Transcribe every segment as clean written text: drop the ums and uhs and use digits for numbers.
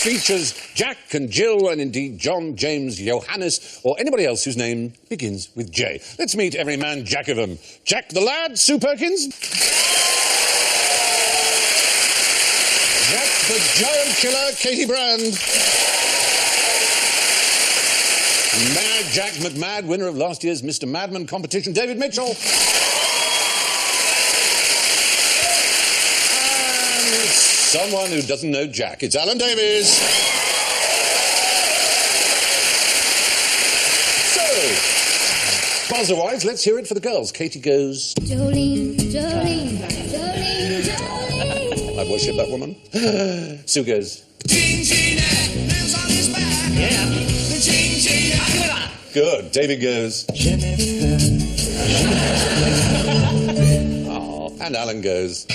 Features Jack and Jill and indeed John, James, Johannes or anybody else whose name begins with J. Let's meet every man Jack of them. Jack the lad, Sue Perkins. Jack the giant killer, Katy Brand. Mad Jack McMad, winner of last year's Mr. Madman competition, David Mitchell. Someone who doesn't know Jack. It's Alan Davies. So, buzzer-wise, let's hear it for the girls. Katy goes... Jolene, Jolene, Jolene, Jolene. I worship that woman. Sue goes... Yeah. Good. David goes... Oh, and Alan goes...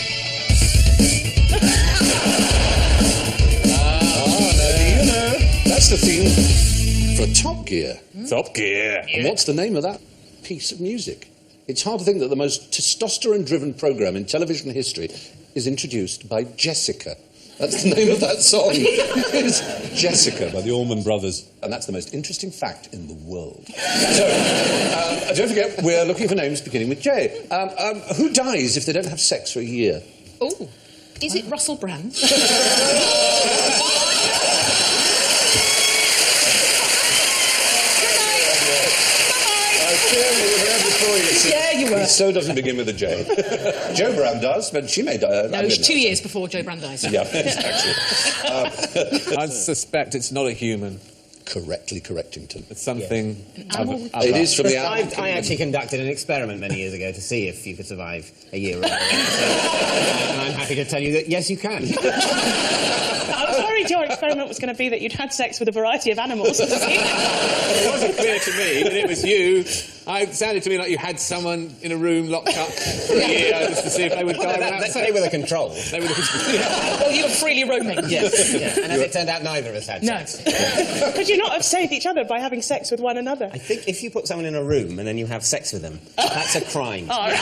That's the theme for Top Gear. Top Gear. And what's the name of that piece of music? It's hard to think that the most testosterone-driven programme in television history is introduced by Jessica. That's the name of that song. It's Jessica by the Allman Brothers. And that's the most interesting fact in the world. So, don't forget, we're looking for names beginning with J. Who dies if they don't have sex for a year? Oh, is it Russell Brand? Yeah, you were. He so doesn't begin with a J. Jo Brand does, but she may die. No, it's 2 years before Jo Brand dies. Yeah, exactly. I suspect it's not a human. Correctly Correctington. It's something... Animal. It is from the I actually conducted an experiment many years ago to see if you could survive a year. And I'm happy to tell you that, yes, you can. I was worried your experiment was going to be that you'd had sex with a variety of animals. It wasn't clear to me that it was you. It sounded to me like you had someone in a room locked up for a year just to see if they would die without sex. They were the control. They were the control. Yeah. Well, you were freely roaming. Yes. Yeah. And as it turned out, neither of us had sex. Could you not have saved each other by having sex with one another? I think if you put someone in a room and then you have sex with them, that's a crime. Oh, right.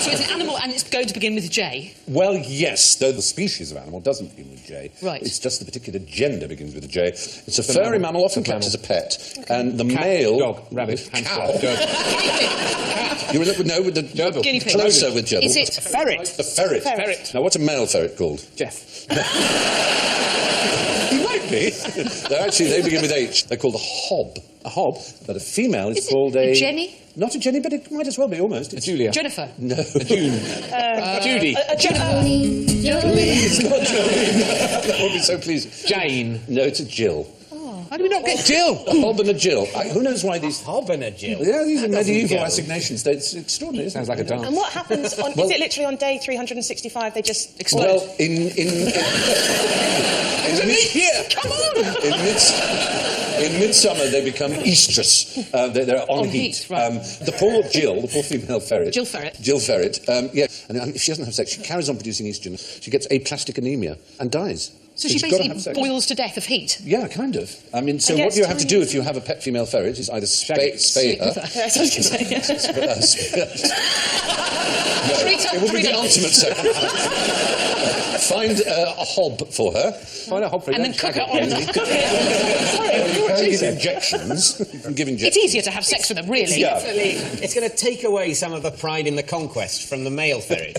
So it's an animal and it's going to begin with J? Well, yes, though the species of animal doesn't begin with J. Right. It's just the particular gender begins with a J. It's a furry mammal, often kept as a pet. Okay. And the male... Dog, rabbit, hamster, dog. You were with the gerbil. Guinea pig. Closer with gerbil. Is it a ferret? A ferret. Ferret. Now, what's a male ferret called? Jeff. He might be. Actually, they begin with H. They're called a hob. A hob? But a female is called a... Jenny? Not a Jenny, but it might as well be, almost. It's a Julia. Jennifer? No. A June. Judy. Jolene, Jolene. It's not Jolene. I won't be so pleased. Jane. No, it's a Jill. How do we not get Jill? A hob and a Jill. Who knows why these... Hob and a Jill? Yeah, these are medieval assignations. It's extraordinary, isn't it? Sounds like a dance. And what happens on... is it literally on day 365 they just explode? Well, in Come on! In midsummer, they become estrus. They're on heat. Right. The poor Jill, the poor female ferret... Jill Ferret. Jill Ferret, yeah. And if she doesn't have sex, she carries on producing estrogen. She gets aplastic anemia and dies. So she basically boils to death of heat? Yeah, kind of. I mean, so what you have to do if you have a pet female ferret is either spay her... That's what I was going to say, It would be the ultimate sacrifice. Find a hob for her. Find a hob for her. And then cook her on. You can give injections. You can give injections. It's easier to have sex with them, really. Yeah. It's going to take away some of the pride in the conquest from the male ferret,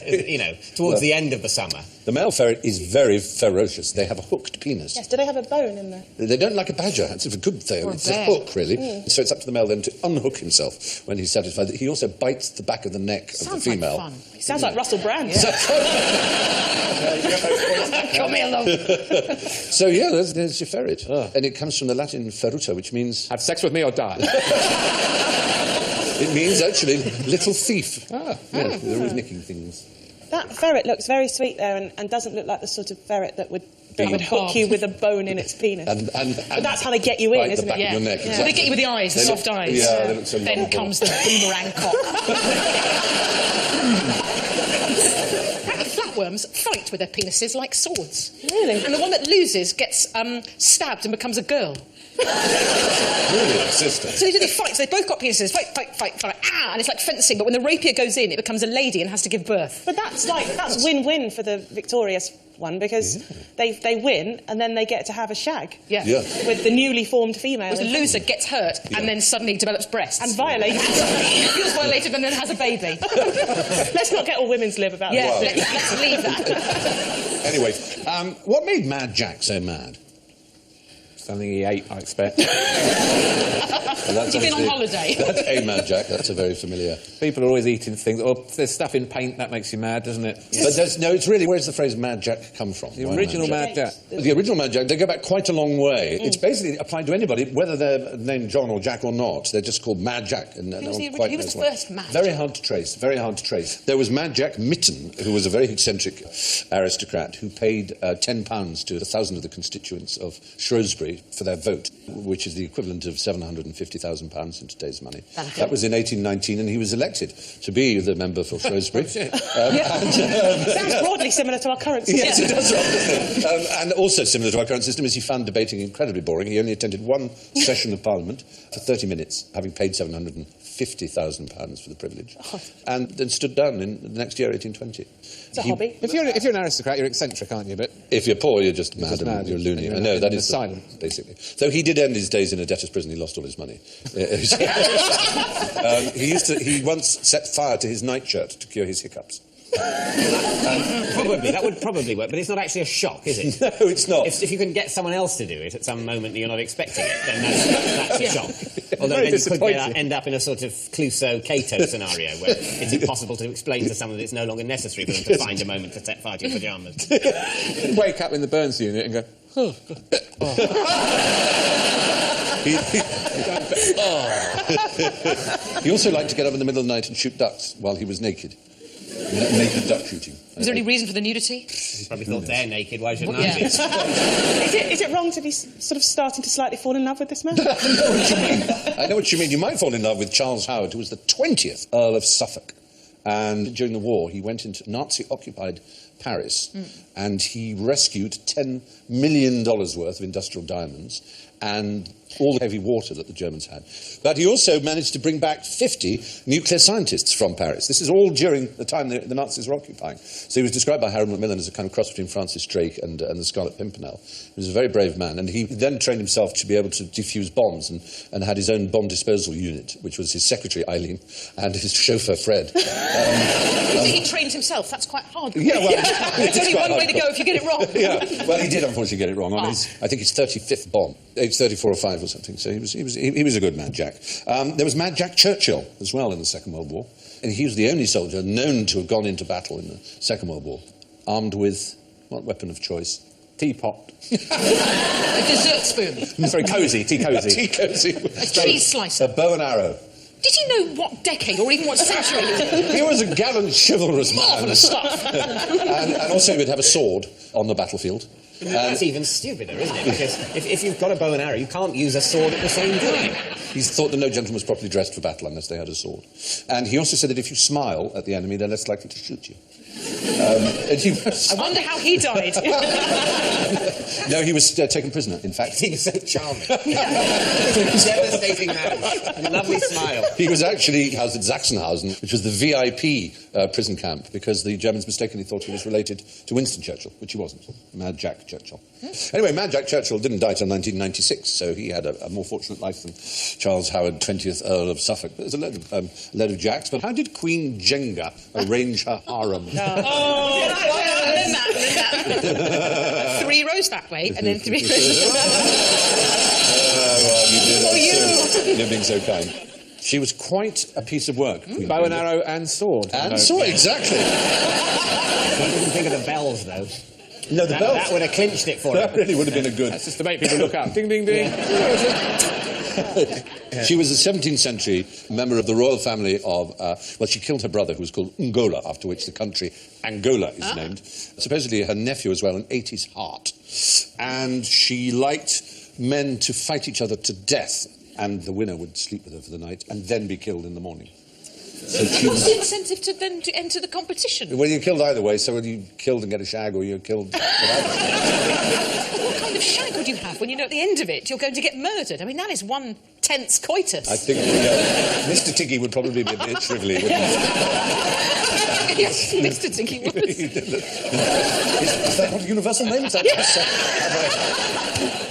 towards the end of the summer. The male ferret is very ferocious. They have a hooked penis. Yes, do they have a bone in there? They don't like a badger. It's a good thing. It's a hook, really. So it's up to the male then to unhook himself when he's satisfied. He also bites the back of the neck of the female. Like fun. Sounds like Russell Brand. Got me along. So, yeah, there's your ferret. And it comes from the Latin feruta, which means... Have sex with me or die. It means, actually, little thief. They're always nicking things. That ferret looks very sweet there and doesn't look like the sort of ferret that would hook you with a bone in its penis. But that's how they get you in, isn't it? Yeah. Your neck, So exactly. they get you with the eyes, the soft eyes. Yeah, they look so Then lovable. comes the boomerang cock. Flatworms fight with their penises like swords. Really? And the one that loses gets stabbed and becomes a girl. Really, sister. So they fight. So they both got penises. Fight. Ah! And it's like fencing. But when the rapier goes in, it becomes a lady and has to give birth. But that's win-win for the victorious one because they win and then they get to have a shag. Yeah. With the newly formed female. The loser gets hurt and then suddenly develops breasts. And violated. Feels violated and then has a baby. Let's not get all women's lib about Yeah, this. let's leave that. Anyway, what made Mad Jack so mad? Something he ate, I expect. Well, You've been on holiday. That's a Mad Jack. That's a very familiar. People are always eating things. Or there's stuff in paint that makes you mad, doesn't it? But it's really, where's the phrase Mad Jack come from? The Why original Mad Jack. The original Mad Jack, they go back quite a long way. It's basically applied to anybody, whether they're named John or Jack or not. They're just called Mad Jack. And Who was the first Mad Very Jack? hard to trace, very hard to trace. There was Mad Jack Mitten, who was a very eccentric aristocrat who paid £10 to 1,000 of the constituents of Shrewsbury for their vote, which is the equivalent of £750,000 in today's money. That was in 1819, and he was elected to be the member for Shrewsbury. Sounds broadly similar to our current system. Yes, it does. Doesn't it? And also similar to our current system is he found debating incredibly boring. He only attended one session of Parliament for 30 minutes, having paid £750,000 for the privilege, and then stood down in the next year, 1820. It's a hobby. If you're an aristocrat, you're eccentric, aren't you? But If you're poor, you're just mad. mad. You're loony. You're I know, that an is asylum. basically. So he did end his days in a debtor's prison. He lost all his money. He once set fire to his nightshirt to cure his hiccups. Probably, that would probably work, but it's not actually a shock, is it? No, it's not. If you can get someone else to do it at some moment that you're not expecting it, then that's a shock. Although Very then you could disappointing. end up in a sort of Clouseau-Cato scenario where it's impossible to explain to someone that it's no longer necessary for them to find a moment to set fire to your pyjamas. wake up in the Burns unit and go, oh. He also liked to get up in the middle of the night and shoot ducks while he was naked. Naked duck shooting. Was there any reason for the nudity? Probably thought they're naked, why shouldn't I Yeah. be? Is it wrong to be sort of starting to slightly fall in love with this man? I know what you mean. You might fall in love with Charles Howard, who was the 20th Earl of Suffolk. And during the war, he went into Nazi-occupied Paris and he rescued $10 million worth of industrial diamonds and all the heavy water that the Germans had. But he also managed to bring back 50 nuclear scientists from Paris. This is all during the time the Nazis were occupying. So he was described by Harold Macmillan as a kind of cross between Francis Drake and the Scarlet Pimpernel. He was a very brave man, and he then trained himself to be able to defuse bombs and had his own bomb disposal unit, which was his secretary, Eileen, and his chauffeur, Fred. He trained himself. That's quite hard. Yeah, well, There's only one way to go if you get it wrong. Yeah, well, he did unfortunately get it wrong on his, I think his 35th bomb, age 34 or 5 or something. So he was a good Mad Jack. There was Mad Jack Churchill as well in the Second World War, and he was the only soldier known to have gone into battle in the Second World War, armed with what weapon of choice? Teapot. A dessert spoon. It's very cosy, tea cosy. Tea cosy. A cheese slicer. A bow and arrow. Did you know what decade or even what century it was? He was a gallant, chivalrous man. Marvellous stuff. and also he would have a sword on the battlefield. That's even stupider, isn't it? Because if you've got a bow and arrow, you can't use a sword at the same time. He thought that no gentleman was properly dressed for battle unless they had a sword. And he also said that if you smile at the enemy, they're less likely to shoot you. And he was... I wonder how he died. No, he was taken prisoner, in fact. He was so charming. Devastating man. Lovely smile. He was actually housed at Sachsenhausen, which was the VIP prison camp, because the Germans mistakenly thought he was related to Winston Churchill, which he wasn't. Mad Jack Churchill. Anyway, Mad Jack Churchill didn't die till 1996, so he had a more fortunate life than Charles Howard, 20th Earl of Suffolk. There's a load of Jacks, but how did Queen Jenga arrange her harem? That. 3 rows that way, and then 3 rows Well, you did. You're being so kind. She was quite a piece of work. Queen Bow and Jenga. arrow and sword. And sword, exactly. I didn't think of the bells, though. No, the bells. That would have clinched it for That him. really would have been a good... That's just to make people look up. Ding, ding, ding. She was a 17th century member of the royal family of, well, she killed her brother, who was called Angola, after which the country Angola is named. Supposedly her nephew as well, and ate his heart. And she liked men to fight each other to death, and the winner would sleep with her for the night and then be killed in the morning. So she What's the incentive to then to enter the competition? Well, you're killed either way, so whether you killed and get a shag or you're killed without. What kind of shag would you have when you know at the end of it you're going to get murdered? I mean, that is one tense coitus. I think Mr. Tiggy would probably be a bit shrivelly, wouldn't he? Yes, Mr. Tiggy would. Is that not a universal name? Is that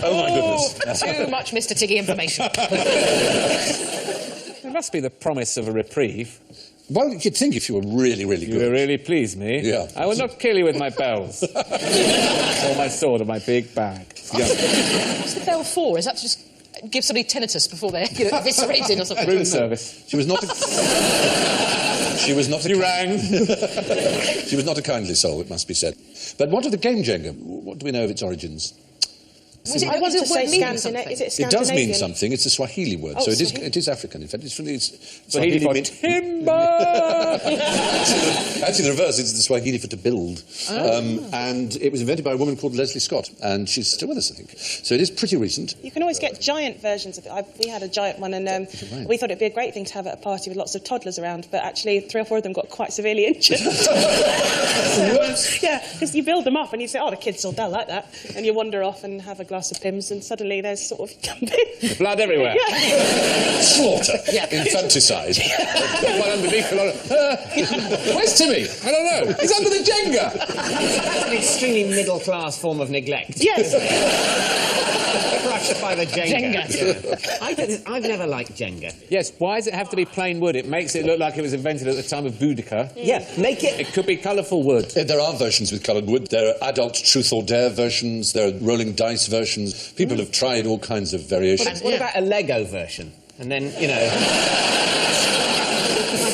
oh, my goodness. Too much Mr. Tiggy information. There must be the promise of a reprieve. Well, you'd think if you were really, really You good. will really please me. Yeah. I will not kill you with my bells. Or my sword or my big bag. Yeah. What's the bell for? Is that to just give somebody tinnitus before they're eviscerated or something? Room service. She was not a... She was not a... You rang. She was not a kindly soul, it must be said. But what of the game Jenga? What do we know of its origins? I wanted to say Scandinavian. Scandinavian. Is it It Scandinavian? does mean something. It's a Swahili word, Oh, so Swahili. it is African. In fact, it's from the Swahili for timber. Actually, the reverse. It's the Swahili for to build. And it was invented by a woman called Leslie Scott, and she's still with us, I think. So it is pretty recent. You can always get giant versions of it. We had a giant one, and we thought it'd be a great thing to have at a party with lots of toddlers around, but actually 3 or 4 of them got quite severely injured. Yeah, because you build them up and you say, oh, the kids will, they'll like that. And you wander off and have a glass of Pimm's, and suddenly there's sort of... Blood everywhere. Slaughter. Infanticide. One underneath a lot of... where's Timmy? I don't know. He's under the Jenga. That's an extremely middle-class form of neglect. Yes. Crushed by the Jenga. Jenga. I've never liked Jenga. Yes, why does it have to be plain wood? It makes it look like it was invented at the time of Boudica. Yeah, make it... It could be colourful wood. There are versions with coloured wood. There are adult truth or dare versions. There are rolling dice versions. People have tried all kinds of variations. What about a Lego version? And then, you know...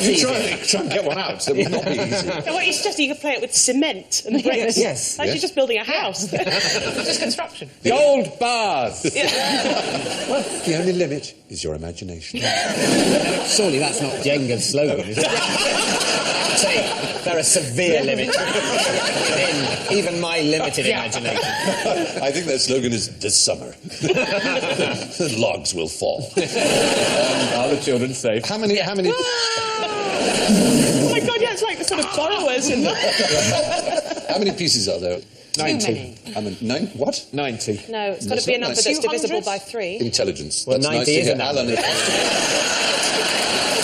You try and get one out. That would not be easy. Well, it's just you can play it with cement and bricks. Yes. Like you're just building a house. It's just construction. Gold bars. Well, the only limit is your imagination. Surely that's not Jenga's slogan, is it? Say, there are severe limits within even my limited imagination. I think their slogan is, this summer, the logs will fall. Are the children safe? How many... Oh my God, yeah, it's like the sort of borrowers in How many pieces are there? 90. I mean, 9? What? 90. No, it's got to be a number that's divisible by 3. Intelligence. Well, That's 90 nice to is hear. a number. Alan,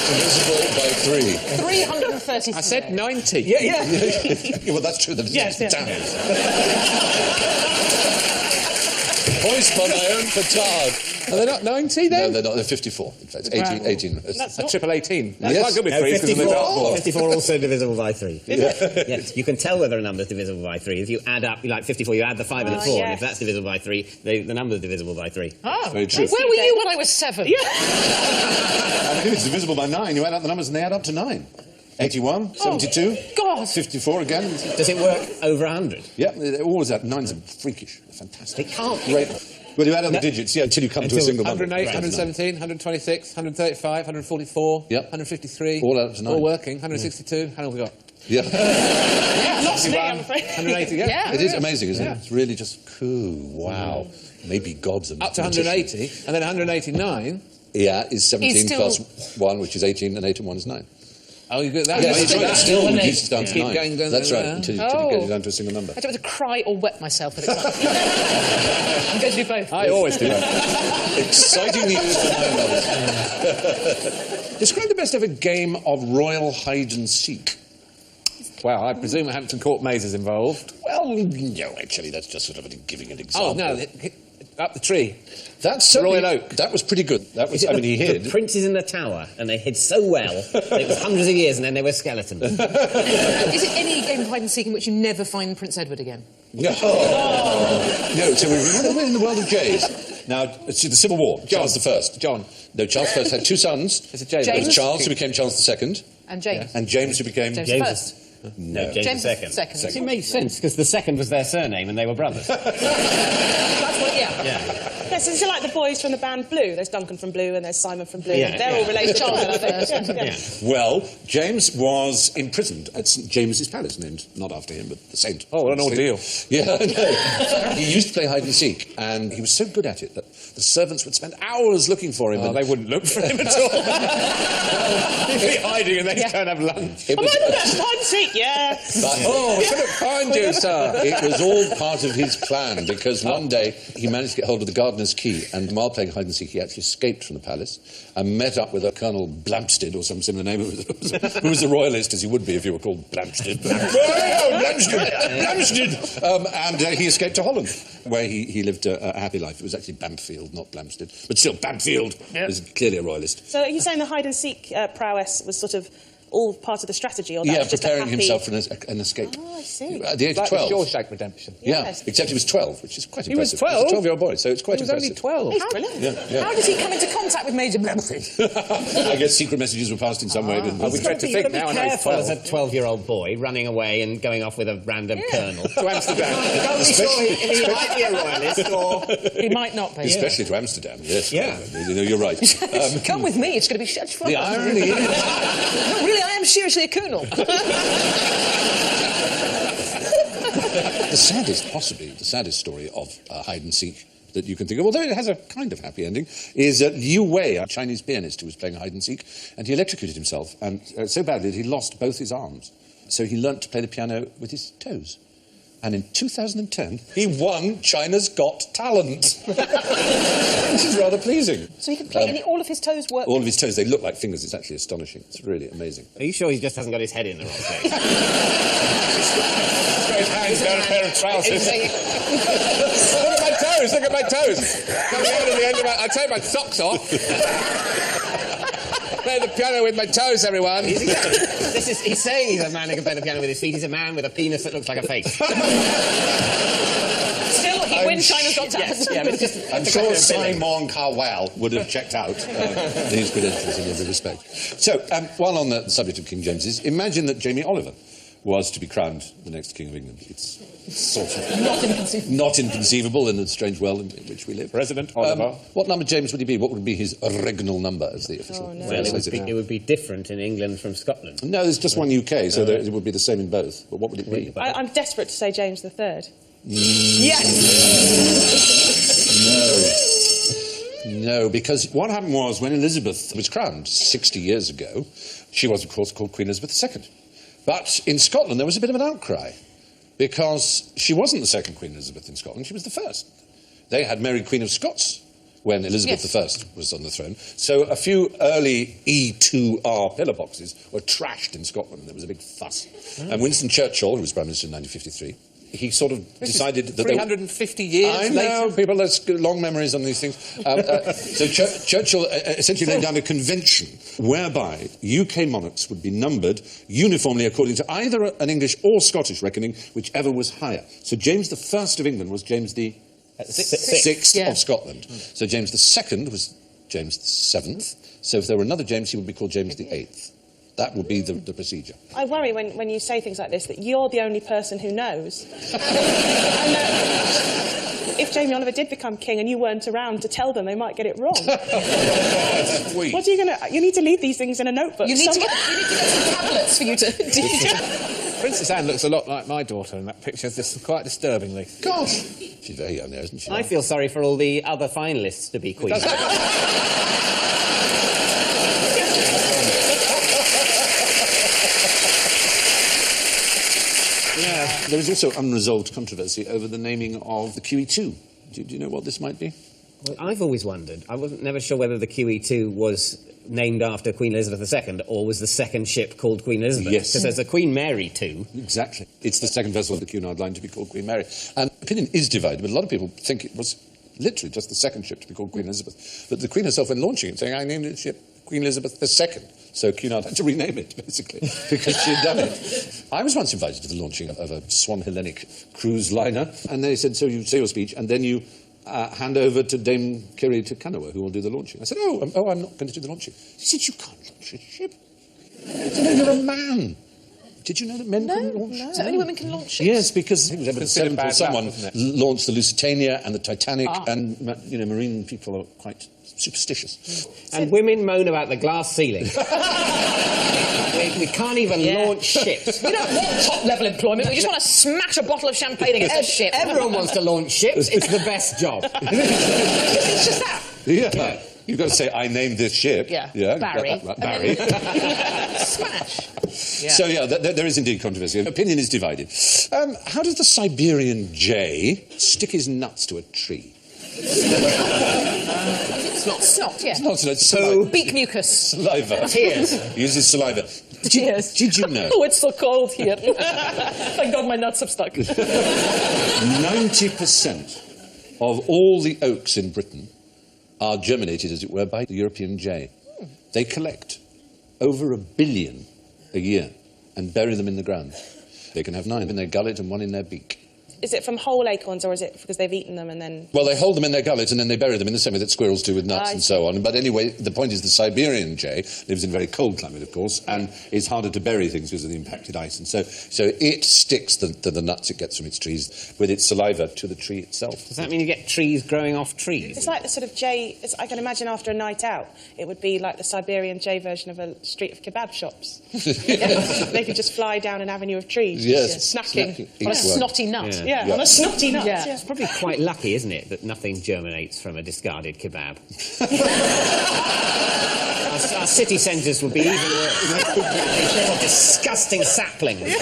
divisible by 3. 330. I said 90. Yeah, well, that's true. Yes, yeah. Damn it. Voiced by my own petard. Are they not 90 No, then? they're not. They're 54. In fact, 18. That's A not... triple 18. That's Yes. quite good with No, threes because of the 54, dartboard. 54 also divisible by 3. Yes, you can tell whether a number is divisible by 3. If you add up, like 54, you add the 5 and the 4, and yes. if that's divisible by 3, the number is divisible by 3. Oh, Very true. where were you when I was 7? And if it's divisible by 9, you add up the numbers and they add up to 9. 81, 72, God. 54 again. Does it work over 100? Yeah, they're always at 9s are freakish. They're fantastic. It can't. Great. Well, you add up the digits, yeah, until you come to a Until single number. 108, Right. 117, 126, 135, 144, Yep. 153. All out to 9. All working. 162. How long have we got? Yeah. Lost me, I'm afraid. 180, yeah. Yeah. It is amazing, isn't it? It's really just cool. Wow. Maybe God's a Up to magician. 180, and then 189. Yeah, is 17 He's still- plus 1, which is 18, and 8 and 1 is 9. Oh, you got that? Yeah, Oh, that's you right. got Still that. reduces down to Keep 9. going, That's right, going. until you Oh. get it down to a single number. I don't want to cry or wet myself at excitement. I'm going to do both. I always do that. Exciting news for my mother. Describe the best ever game of royal hide and seek. Well, I presume Hampton Court Maze is involved. Well, no, actually, that's just sort of giving an example. Oh, no, up the tree. That's certainly, Royal Oak. That was pretty good. That was, Is it I mean, he hid. The princes in the tower, and they hid so well that it was hundreds of years, and then they were skeletons. Is it any game of hide and seek in which you never find Prince Edward again? No, so we're in the world of Jays. Now, it's the Civil War. Charles I. John. No, Charles I had 2 sons. It's a James. There was Charles, who became Charles II, And James. and James, who became... James James first. No, James II. second. It makes sense, because the second was their surname, and they were brothers. That's what, yeah. Yeah. Yes, it's like the boys from the band Blue. There's Duncan from Blue and there's Simon from Blue. Yeah, They're all related. Yeah. Well, James was imprisoned at St James's Palace, named not after him, but the saint. Oh, what an ordeal. Yeah, I know. He used to play hide and seek, and he was so good at it that the servants would spend hours looking for him. Oh, they wouldn't look for him at all. He'd be hiding and they'd go and have lunch. Am I the best hide and seek? Yeah. Oh, we couldn't find you, sir. It was all part of his plan, because one day he managed to get hold of the gardener's key, and while playing hide and seek, he actually escaped from the palace and met up with a Colonel Blampstead, or some similar name, who was a royalist, as he would be if he were called Blampstead. Blampstead! And he escaped to Holland, where he lived a happy life. It was actually Bampfield, not Blampstead. But still, Bampfield was clearly a royalist. So are you saying the hide and seek prowess was sort of all part of the strategy, or that was just preparing a happy... himself for an escape. Oh, I see. At the age of Like 12. the Shawshank Redemption. Yes. Yeah, except he was 12, which is quite He was impressive. 12? He was a 12-year-old boy, so it's quite He was impressive. only 12. He's brilliant. Yeah. How does he come into contact with Major Blampstead? I guess secret messages were passed in some way. I would dread to think now, I know he's Careful as 12. a 12-year-old boy running away and going off with a random colonel. To Amsterdam. Don't be sure he might be a royalist or... He might not be. Especially to Amsterdam, yes. Yeah. You're right. Come with me, it's going to be such fun. The irony is... No, really, I am seriously a colonel. The saddest story of hide and seek that you can think of, although it has a kind of happy ending, is Liu Wei, a Chinese pianist who was playing hide and seek, and he electrocuted himself, and so badly that he lost both his arms. So he learnt to play the piano with his toes. And in 2010, he won China's Got Talent. Which is rather pleasing. So he can play and all of his toes work. All of his toes, they look like fingers. It's actually astonishing. It's really amazing. Are you sure he just hasn't got his head in the wrong place? He's got his hands down a pair of trousers. Look at my toes, look at my toes. Coming out of the end of my... I take my socks off. Play the piano with my toes, everyone. He's saying he's a man who can play the piano with his feet. He's a man with a penis that looks like a face. Still, he wins China's Got Talent. Yes, yeah, but it's just... I'm sure Simon Cowell would have checked out his credentials in every respect. So, while on the subject of King James's, imagine that Jamie Oliver was to be crowned the next King of England. It's sort of not inconceivable in the strange world in which we live. President Oliver. What number James would he be? What would be his regnal number, as the official phrase says Well, it would be different in England from Scotland. No, there's just one UK, so it would be the same in both. But what would it be? I'm desperate to say James III. Yes! No, because what happened was when Elizabeth was crowned 60 years ago, she was, of course, called Queen Elizabeth II. But in Scotland, there was a bit of an outcry because she wasn't the second Queen Elizabeth in Scotland, she was the first. They had Mary Queen of Scots when Elizabeth I was on the throne. So a few early E2R pillar boxes were trashed in Scotland, and there was a big fuss. And Winston Churchill, who was Prime Minister in 1953, he sort of decided that... 350 years I know, people have long memories on these things. So Churchill essentially laid down a convention whereby UK monarchs would be numbered uniformly according to either an English or Scottish reckoning, whichever was higher. So James I of England was James the Sixth of Scotland. So James II was James VII. So if there were another James, he would be called James VIII. That would be the procedure. I worry when you say things like this that you're the only person who knows. If Jamie Oliver did become king and you weren't around to tell them, they might get it wrong. What are you going to... You need to leave these things in a notebook. You need to get some tablets for you to... Princess Anne looks a lot like my daughter in that picture, just quite disturbingly. God! She's very young there, isn't she? I feel sorry for all the other finalists to be queen. Yeah. There is also unresolved controversy over the naming of the QE2. Do you know what this might be? Well, I've always wondered. I wasn't never sure whether the QE2 was named after Queen Elizabeth II or was the second ship called Queen Elizabeth. Yes. Because there's a Queen Mary too. Exactly. It's the second vessel of the Cunard line to be called Queen Mary. And opinion is divided, but a lot of people think it was literally just the second ship to be called Queen Elizabeth. But the Queen herself, when launching it, saying, I named the ship Queen Elizabeth II. So Cunard had to rename it, basically, because she had done it. I was once invited to the launching of a Swan Hellenic cruise liner, and they said, so you say your speech, and then you hand over to Dame Katy to Kanawa, who will do the launching. I said, I'm not going to do the launching. She said, you can't launch a ship. I said, no, you're a man. Did you know that men couldn't launch? No. So only women can launch ships? Yes, because I think it was Considered 7 bad till luck, someone wasn't it? launched the Lusitania and the Titanic, and marine people are quite superstitious. And women moan about the glass ceiling. we can't even launch ships. We don't want top-level employment. We just want to smash a bottle of champagne against a ship. Everyone wants to launch ships. It's the best job. It's just that. Yeah. You've got to say, I named this ship. Yeah. Barry. Barry. Smash. Yeah. So, there is indeed controversy. Opinion is divided. How does the Siberian jay stick his nuts to a tree? Snot, yeah. It's not saliva. Beak mucus. Saliva. Tears. Uses saliva. Tears. Did you know? Oh, it's so cold here. Thank God my nuts have stuck. 90% of all the oaks in Britain are germinated, as it were, by the European jay. They collect over 1 billion a year and bury them in the ground. They can have 9 in their gullet and 1 in their beak. Is it from whole acorns, or is it because they've eaten them and then... Well, they hold them in their gullet and then they bury them in the same way that squirrels do with nuts and so on. But anyway, the point is the Siberian jay lives in a very cold climate, of course, and it's harder to bury things because of the impacted ice. And so it sticks the nuts it gets from its trees with its saliva to the tree itself. Does that mean you get trees growing off trees? It's like the sort of jay... I can imagine after a night out, it would be like the Siberian jay version of a street of kebab shops. They could just fly down an avenue of trees. Yes. Snacking. On a snotty nut. Yeah, on a snotty nut. Yeah. It's probably quite lucky, isn't it, that nothing germinates from a discarded kebab. Our city centres would be even worse. Disgusting saplings.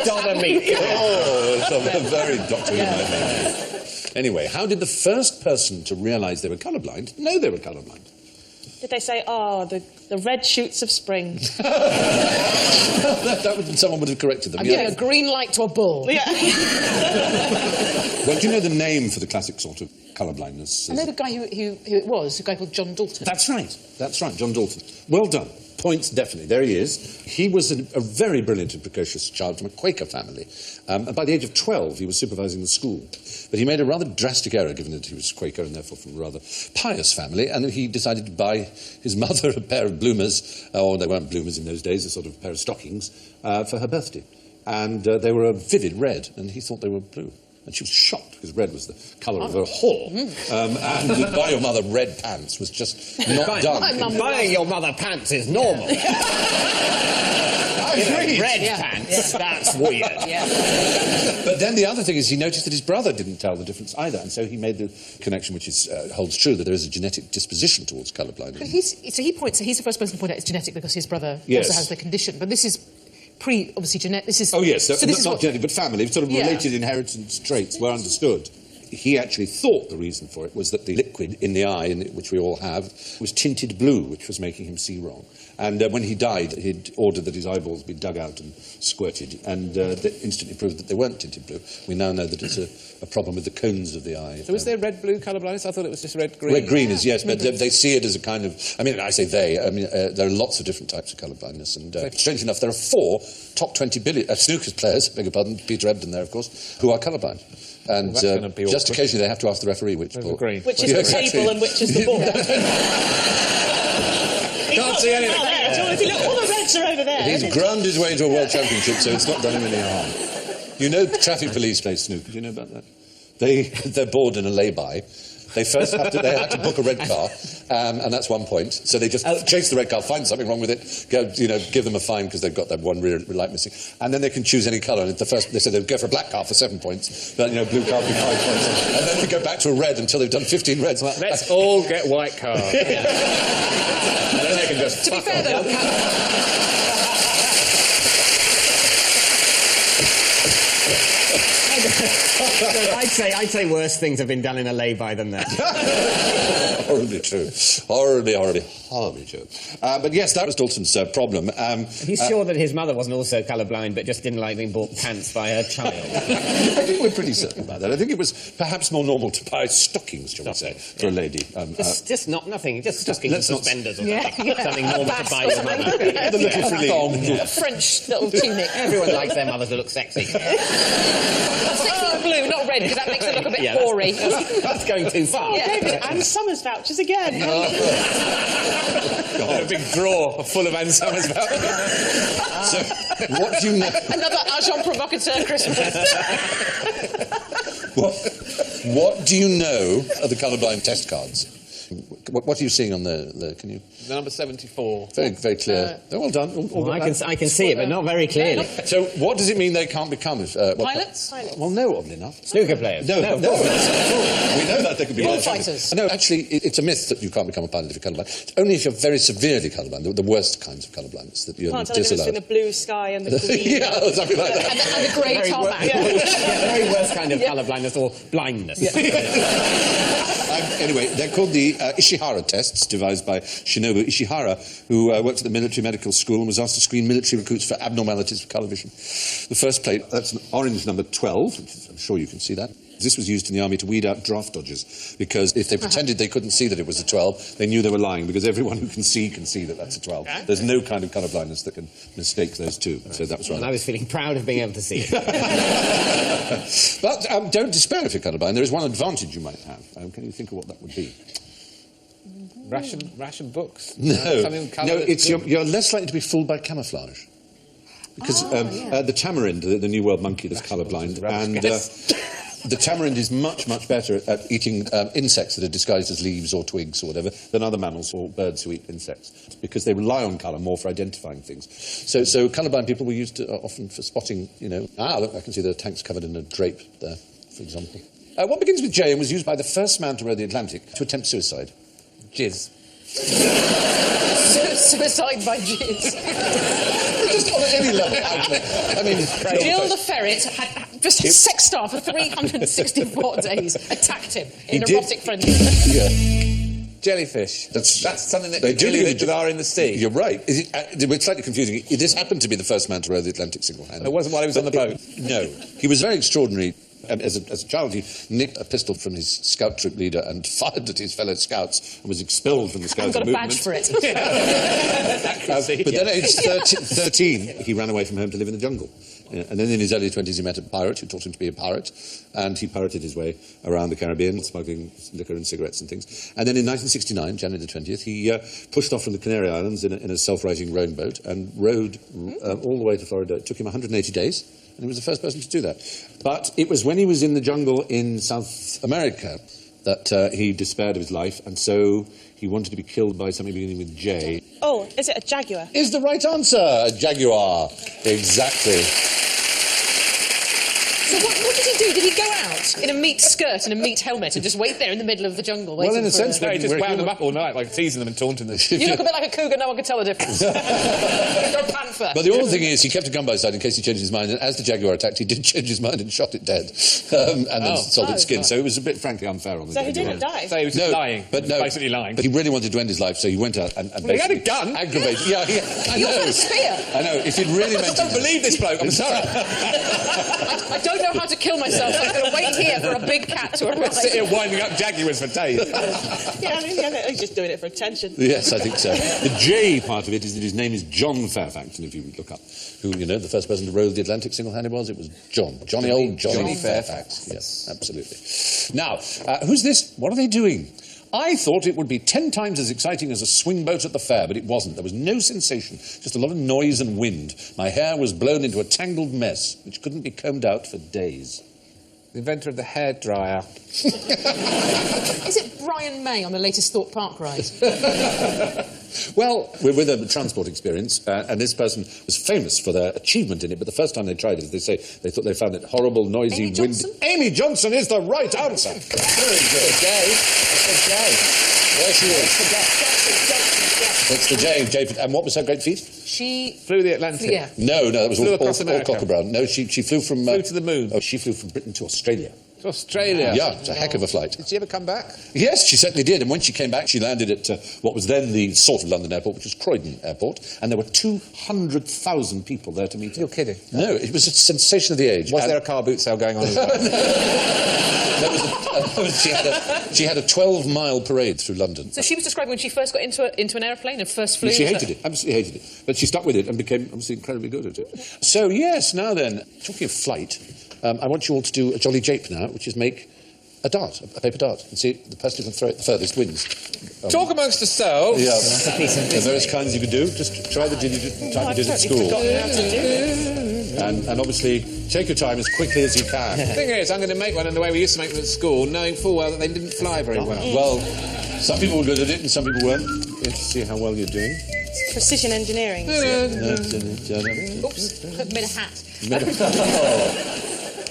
Donna meat. Oh, it's a very Dr. Who. Anyway, how did the first person to realise they were colourblind know they were colourblind? Did they say, the red shoots of spring? Someone would have corrected them. I'm giving a green light to a bull. Yeah. Well, do you know the name for the classic sort of colourblindness? I know the guy who it was, a guy called John Dalton. That's right, John Dalton. Well done. Points, definitely. There he is. He was a very brilliant and precocious child from a Quaker family. And by the age of 12, he was supervising the school. But he made a rather drastic error, given that he was Quaker and therefore from a rather pious family, and he decided to buy his mother a pair of bloomers, or they weren't bloomers in those days, a sort of pair of stockings, for her birthday. And they were a vivid red, and he thought they were blue. And she was shocked, because red was the colour of her whore. And to buy your mother red pants was just not done. Buying your mother pants is normal. Red pants, that's weird. Yeah. But then the other thing is he noticed that his brother didn't tell the difference either, and so he made the connection, which holds true, that there is a genetic disposition towards colourblindness. He's the first person to point out it's genetic because his brother also has the condition. But this is obviously genetic. This is... Oh, yes, so this is not genetic, but family, sort of related inheritance traits were understood. He actually thought the reason for it was that the liquid in the eye, which we all have, was tinted blue, which was making him see wrong. And when he died, he'd ordered that his eyeballs be dug out and squirted, and that instantly proved that they weren't tinted blue. We now know that it's a problem with the cones of the eye. So is there red-blue colour blindness? I thought it was just red-green. Red-green is, yes, but they see it as a kind of... I mean, I say they. I mean, there are lots of different types of colour blindness, and strangely enough, there are 4 top 20 snooker players, beg your pardon, Peter Ebdon there, of course, who are colourblind. And just occasionally they have to ask the referee which ball. Which is the table and which is the ball. Can't see anything. Look, all the reds are over there. He's ground his way into a world championship, so it's not done him any harm. You know, traffic police play snooker. Do you know about that? They're bored in a lay-by. They first have to book a red car, and that's one point. So they just chase the red car, find something wrong with it, go, give them a fine because they've got that one rear light missing, and then they can choose any colour. They said they'd go for a black car for 7 points, but blue car would be 5 points, and then they go back to a red until they've done 15 reds. Let's all get white cars. And then they can just. To be fair, though. I'd say worse things have been done in a lay-by than that. Horribly true. Horribly true. But yes, that was Dalton's problem. He's sure that his mother wasn't also colourblind, but just didn't like being bought pants by her child. I think we're pretty certain about that. I think it was perhaps more normal to buy stockings, shall we say, for a lady. Just stockings and suspenders or something. Yeah. Something normal to buy your mother. The little thong. A French little tunic. Everyone likes their mothers to look sexy. Stick to the blue, not red, because that makes it look a bit hoary. That's going too far. David, and Summers vouchers again. A big drawer full of Ann Summers about. So, what do you know? Another agent provocateur Christmas. What do you know of the colourblind test cards? What are you seeing on the can you... The number 74. Very, very clear. Well done. All I can see it, but not very clearly. So, what does it mean they can't become? Pilots? Well, no, oddly enough. Snooker players. No. We know that they could be Bullfighters. No, actually, it's a myth that you can't become a pilot if you're colourblind. It's only if you're very severely colourblind, the worst kinds of colourblindness that you're Can't tell the difference disallowed. between the blue sky and the green. Yeah, something like that. And the grey tarmac. The very worst kind of colourblindness or blindness. Anyway, they're called the Ishihara tests, devised by Shinobu Ishihara, who worked at the military medical school and was asked to screen military recruits for abnormalities of colour vision. The first plate, that's an orange number 12, which is, I'm sure you can see that. This was used in the army to weed out draft dodgers, because if they pretended they couldn't see that it was a 12, they knew they were lying, because everyone who can see that that's a 12. There's no kind of colour blindness that can mistake those two, so that was right. And I was feeling proud of being able to see it. But don't despair if you're colourblind. There is one advantage you might have. Can you think of what that would be? Ration books? No, it's you're less likely to be fooled by camouflage. Because the tamarind, the New World monkey that's colourblind, and the tamarind is much, much better at eating insects that are disguised as leaves or twigs or whatever than other mammals or birds who eat insects, because they rely on colour more for identifying things. So colourblind people were used often for spotting, look, I can see the tank's covered in a drape there, for example. What begins with J and was used by the first man to row the Atlantic to attempt suicide? Jizz. Suicide by jizz. Just on any level. I mean, Jill the ferret had just sex star for 364 days. Attacked him in erotic frenzy. Yeah. Jellyfish. That's something that they do that are in the sea. You're right. It's slightly confusing. This happened to be the first man to row the Atlantic single-handed. It wasn't while he was on the boat. No. He was very extraordinary. As a child, he nicked a pistol from his scout troop leader and fired at his fellow scouts and was expelled from the scouting movement. I've got a badge for it. But then at age 13, he ran away from home to live in the jungle. And then in his early 20s, he met a pirate who taught him to be a pirate, and he pirated his way around the Caribbean, smuggling liquor and cigarettes and things. And then in 1969, January the 20th, he pushed off from the Canary Islands in a self-rising rowing boat and rowed all the way to Florida. It took him 180 days. And he was the first person to do that. But it was when he was in the jungle in South America that he despaired of his life, and so he wanted to be killed by something beginning with J. Oh, is it a jaguar? Is the right answer. A jaguar. Exactly. So what did he do? Did he go out in a meat skirt and a meat helmet and just wait there in the middle of the jungle waiting Well, in a sense, No, he just wound them up all night, like teasing them and taunting them. You look a bit like a cougar, no one can tell the difference. You're a panther. But the other thing is, he kept a gun by his side in case he changed his mind, and as the jaguar attacked, he did change his mind and shot it dead, and then sold its skin. So it was a bit, frankly, unfair on the So he jaguar. didn't die? So he was just lying. Basically lying. But he really wanted to end his life, so he went out and he had a gun. Aggravated. Yeah, I You know. got a spear. I know. If he'd really meant I don't believe this bloke. I'm sorry. I don't know how to kill myself. I'm going to wait here for a big cat to arrive. Sit here winding up jaguars for days. Yeah, he's just doing it for attention. Yes, I think so. The J part of it is that his name is John Fairfax, and if you look up who, the first person to row the Atlantic single-handed was, it was John. Johnny Fairfax. Yes, absolutely. Now, who's this? What are they doing? I thought it would be 10 times as exciting as a swing boat at the fair, but it wasn't. There was no sensation, just a lot of noise and wind. My hair was blown into a tangled mess, which couldn't be combed out for days. The inventor of the hairdryer. Is it Brian May on the latest Thorpe Park ride? Well, we're with a transport experience, and this person was famous for their achievement in it, but the first time they tried it, as they say, they thought they found it horrible, noisy, Amy Johnson? Amy Johnson is the right answer. Very good. It's a J. There she is. It's the J. And what was her great feat? She Flew the Atlantic. Yeah. No, that was Flew all across America. Cocker Brown. No, she flew from... Flew to the moon. Oh, she flew from Britain to Australia. To Australia. Yeah, it's a heck of a flight. Did she ever come back? Yes, she certainly did. And when she came back, she landed at what was then the sort of London airport, which was Croydon Airport, and there were 200,000 people there to meet her. You're kidding. No, it was a sensation of the age. Was there a car boot sale going on as well? She had a 12-mile parade through London. So she was describing when she first got into an aeroplane and first flew. She hated it, absolutely hated it. But she stuck with it and became obviously incredibly good at it. So, yes, now then, talking of flight, I want you all to do a jolly jape now, which is make a dart, a paper dart. And see, the person who can throw it the furthest wins. Talk amongst yourselves. Yeah, That's a piece of there are various kinds you could do. Just try the type you did at school. Forgotten how to do it. And obviously, take your time as quickly as you can. The thing is, I'm going to make one in the way we used to make them at school, knowing full well that they didn't fly very well. Well, some people were good at it and some people weren't. Let's see how well you're doing. Precision engineering. Oops, made a hat.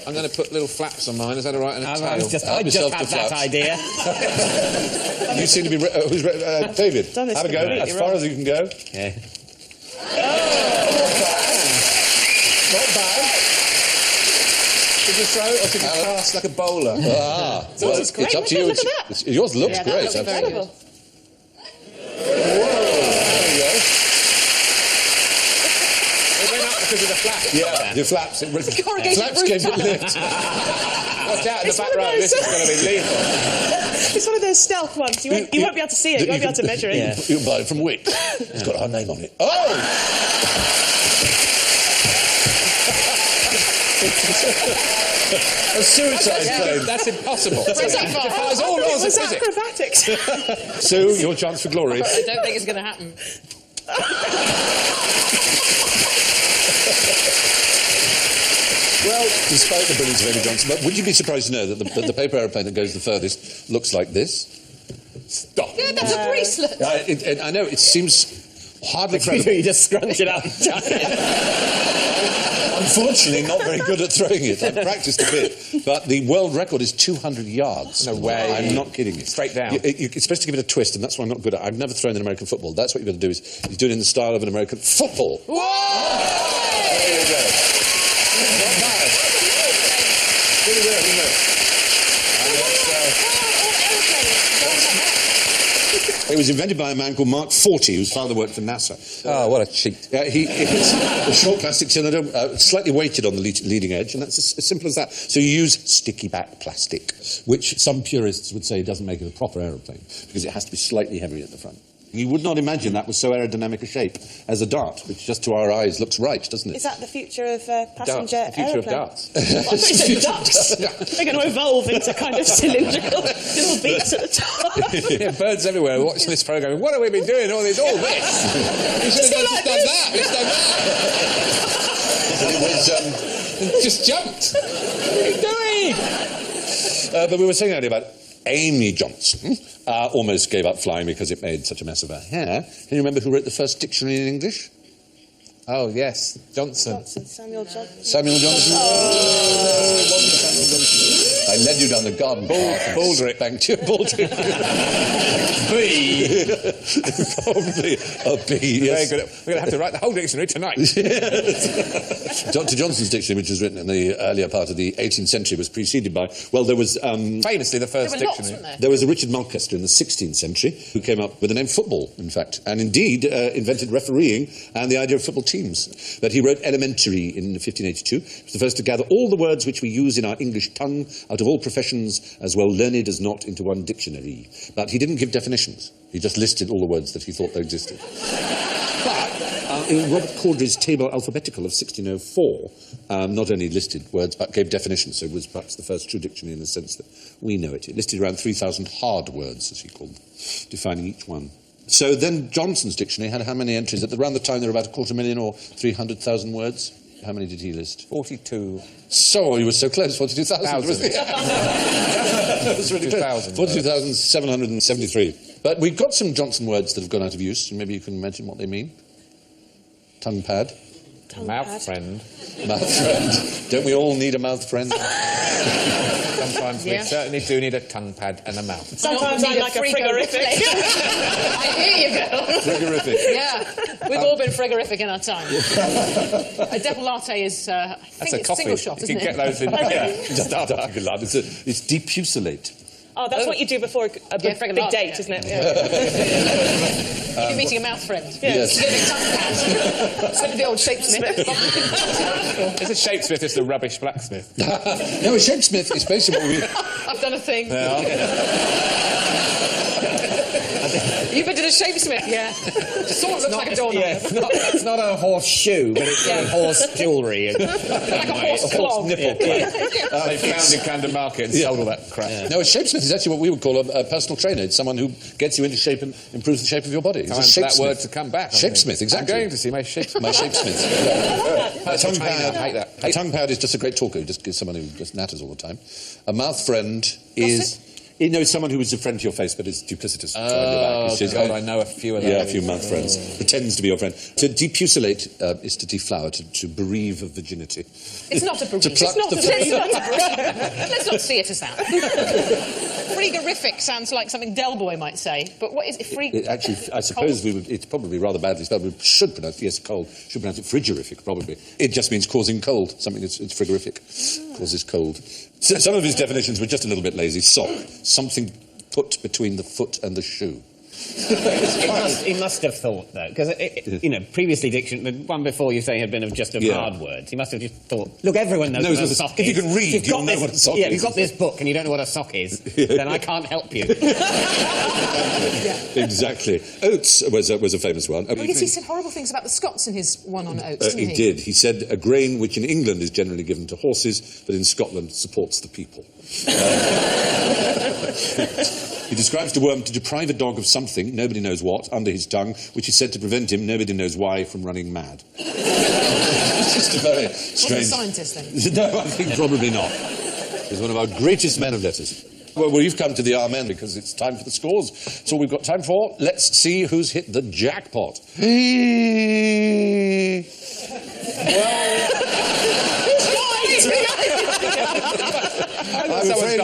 I'm going to put little flaps on mine. Is that all right? And a tail. I just Help had yourself to that flaps. idea. You seem to be... David, Done this have a go. completely As far wrong. as you can go. Yeah. Not bad. Should you throw it or should you pass like a bowler? Well, is great. it's up to you. Look at that. Yours looks Yeah, that great. looks very absolutely. good. It went up because of the flap. Yeah, the flaps. corrugated Flaps roof gave it tile. lift. Watch out in the It's back one of row. those- This is going to be lethal. It's one of those stealth ones. You won't be able to see it. You won't be able to measure it. Yeah. You can buy it from Wick. It's got our name on it. Oh! A suicide claim. That's impossible. Where's that It from? defies all laws of Was that physics. acrobatics? Sue, your chance for glory. I don't think it's going to happen. Well, despite the brilliance of Amy Johnson, but would you be surprised to know that the paper aeroplane that goes the furthest looks like this? Stop. Yeah, that's a bracelet. I know, it seems hardly credible. You just scrunch it up. Unfortunately, not very good at throwing it. I've practiced a bit. But the world record is 200 yards. No way. I'm not kidding you. Straight down. You're supposed to give it a twist, and that's why I'm not good at it. I've never thrown in American football. That's what you've got to do, is do it in the style of an American football. Whoa! There you go. Not bad. Really good, isn't it? It was invented by a man called Mark Forty, whose father worked for NASA. Oh, what a cheat. It's a short plastic cylinder, slightly weighted on the leading edge, and that's as simple as that. So you use sticky back plastic, which some purists would say doesn't make it a proper aeroplane, because it has to be slightly heavier at the front. You would not imagine that was so aerodynamic a shape as a dart, which just to our eyes looks right, doesn't it? Is that the future of passenger Darts. The future of aeroplane? darts. I thought you said ducks. They're going to evolve into kind of cylindrical little beaks at the top. Yeah, birds everywhere watching this programme. What have we been doing? All this. You should have just done that. You should have done that. It was, Just jumped. What are you doing? but we were saying earlier about Amy Johnson. Almost gave up flying because it made such a mess of her hair. Can you remember who wrote the first dictionary in English? Oh, yes. Johnson. Samuel Johnson. Samuel Johnson? No, it wasn't Samuel Johnson. I led you down the garden path. Baldrick. Thank you, Baldrick. B. Probably a B, yes. Very good. We're going to have to write the whole dictionary tonight. Dr. Johnson's dictionary, which was written in the earlier part of the 18th century, was preceded by... Well, there was... Famously, the first There were lots, dictionary. weren't there? There was a Richard Mulcaster in the 16th century who came up with the name football, in fact, and indeed invented refereeing and the idea of football teams. But he wrote Elementary in 1582. He was the first to gather all the words which we use in our English tongue out of all professions, as well learned as not, into one dictionary. But he didn't give definitions. He just listed all the words that he thought they existed. But in Robert Corddry's Table Alphabetical of 1604, not only listed words, but gave definitions, so it was perhaps the first true dictionary in the sense that we know it. It listed around 3,000 hard words, as he called them, defining each one. So then Johnson's dictionary had how many entries? Around the time there were about 250,000 or 300,000 words. How many did he list? 42. So he was so close, 42,000. Was he? That was really close. 42,773. But we've got some Johnson words that have gone out of use. Maybe you can mention what they mean. Tongue pad. Mouth friend. Mouth friend. Don't we all need a mouth friend? Sometimes Yeah. we certainly do need a tongue pad and a mouth. Sometimes I like a frigorific. I hear you go. Frigorific. Yeah, we've all been frigorific in our time. A double latte is, I That's think a it's coffee. single shot, You isn't can it? get those in. Just after lad. It's depucilate. Oh, that's what you do before a big frigorific. date, isn't it? Yeah. You're meeting a mouth friend. Yes. You get a big tongue pad. Instead of the old shapesmith. It's a shapesmith, it's a rubbish blacksmith. No, a shapesmith is basically what we... I've done a thing. You've been to the shapesmith, yeah. Sort of looks like a doorknob. Yeah, it's not a horseshoe, but it's horse jewellery. Like a horse clog. Nipple plug. They found in Camden Market and sold all that crap. No, a shapesmith is actually what we would call a personal trainer. It's someone who gets you into shape and improves the shape of your body. It's Time a for that shapesmith. word to come back. I think. Shapesmith, exactly. I'm going to see my shapesmith. My shapesmith. A tongue pad. I hate that. A tongue pad is just a great talker. He just gives someone who just natters all the time. A mouth friend is... You know, someone who is a friend to your face, but is duplicitous. Oh, God, I know a few of those. Yeah, a few mouth friends. Pretends to be your friend. To depucellate is to deflower, to bereave of virginity. It's not a bereave. To pluck the Let's not see it as that. Frigorific sounds like something Del Boy might say, but what is it? Actually, I suppose it's probably rather badly spelled. We should pronounce cold. Should pronounce it frigorific, probably. It just means causing cold. Something that's it's frigorific. Causes cold. So some of his definitions were just a little bit lazy. Sock. Something put between the foot and the shoe. He must have thought, though, because, previously the one before you say had been of just hard words. He must have just thought, look, everyone knows what a sock is. If you can read, you'll know what a sock is. Yeah, if you've got this book and you don't know what a sock is, then I can't help you. Exactly. Oats was a famous one. I guess he said horrible things about the Scots in his one on oats, didn't he? He did. He said a grain which in England is generally given to horses, but in Scotland supports the people. He describes the worm to deprive a dog of something, nobody knows what, under his tongue, which is said to prevent him, nobody knows why, from running mad. It's just a very strange... Was he a scientist, then? No, I think probably not. He's one of our greatest men of letters. Well, you've come to the Amen because it's time for the scores. That's all we've got time for. Let's see who's hit the jackpot. I'm afraid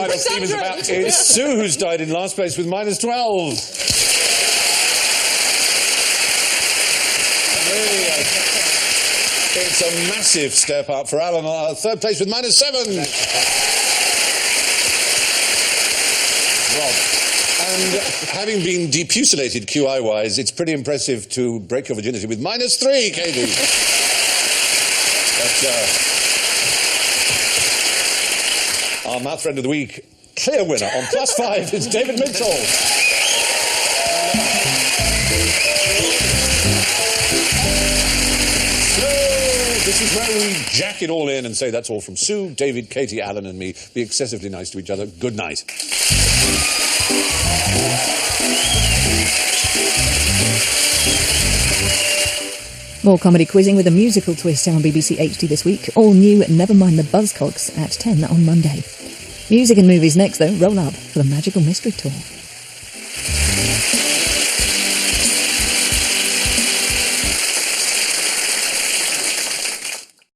it's Sue who's died in last place with -12. It's a massive step up for Alan, third place with -7. Rob. And having been depucellated QI-wise, it's pretty impressive to break your virginity with -3, Katy. But, our mouth friend of the week, clear winner on +5 is David Mitchell. So, this is where we jack it all in and say that's all from Sue, David, Katy, Alan and me. Be excessively nice to each other. Good night. More comedy quizzing with a musical twist on BBC HD this week. All new Never Mind the Buzzcocks at 10 on Monday. Music and movies next, though. Roll up for the Magical Mystery Tour.